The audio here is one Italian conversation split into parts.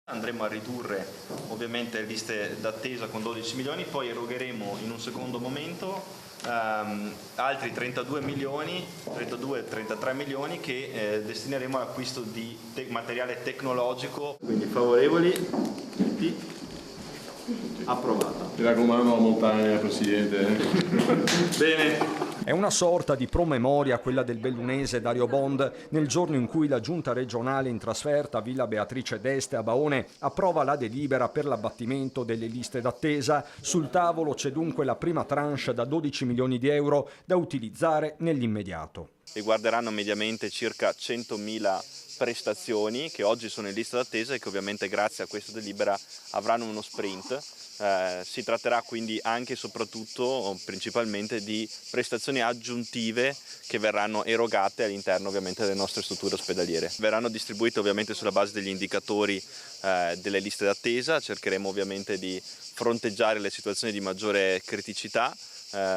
Andremo a ridurre ovviamente le liste d'attesa con 12 milioni, poi erogheremo in un secondo momento altri 32 milioni, 32-33 milioni che destineremo all'acquisto di materiale tecnologico. Quindi favorevoli, tutti, approvata. Mi raccomando la montagna, Presidente. Bene. È una sorta di promemoria quella del bellunese Dario Bond nel giorno in cui la giunta regionale in trasferta a Villa Beatrice d'Este a Baone approva la delibera per l'abbattimento delle liste d'attesa. Sul tavolo c'è dunque la prima tranche da 12 milioni di euro da utilizzare nell'immediato. Riguarderanno mediamente circa 100.000 prestazioni che oggi sono in lista d'attesa e che ovviamente grazie a questa delibera avranno uno sprint. Si tratterà quindi anche e soprattutto principalmente di prestazioni aggiuntive che verranno erogate all'interno ovviamente delle nostre strutture ospedaliere. Verranno distribuite ovviamente sulla base degli indicatori delle liste d'attesa, cercheremo ovviamente di fronteggiare le situazioni di maggiore criticità.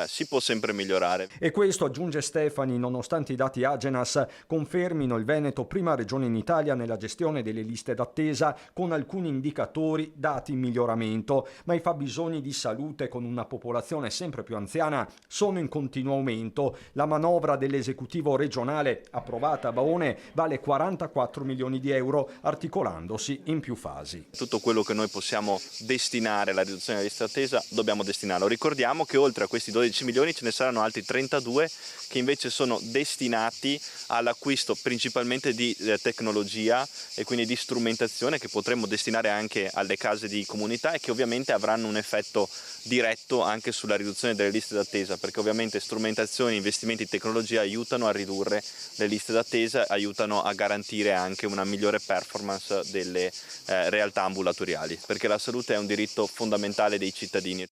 Si può sempre migliorare. E questo, aggiunge Stefani, nonostante i dati Agenas confermino il Veneto prima regione in Italia nella gestione delle liste d'attesa, con alcuni indicatori dati in miglioramento, ma i fabbisogni di salute con una popolazione sempre più anziana sono in continuo aumento. La manovra dell'esecutivo regionale approvata a Baone vale 44 milioni di euro, articolandosi in più fasi. Tutto quello che noi possiamo destinare alla riduzione della lista d'attesa dobbiamo destinarlo. Ricordiamo che oltre a questi 12 milioni ce ne saranno altri 32 che invece sono destinati all'acquisto principalmente di tecnologia e quindi di strumentazione che potremmo destinare anche alle case di comunità e che ovviamente avranno un effetto diretto anche sulla riduzione delle liste d'attesa, perché ovviamente strumentazioni e investimenti in tecnologia aiutano a ridurre le liste d'attesa, aiutano a garantire anche una migliore performance delle realtà ambulatoriali, perché la salute è un diritto fondamentale dei cittadini.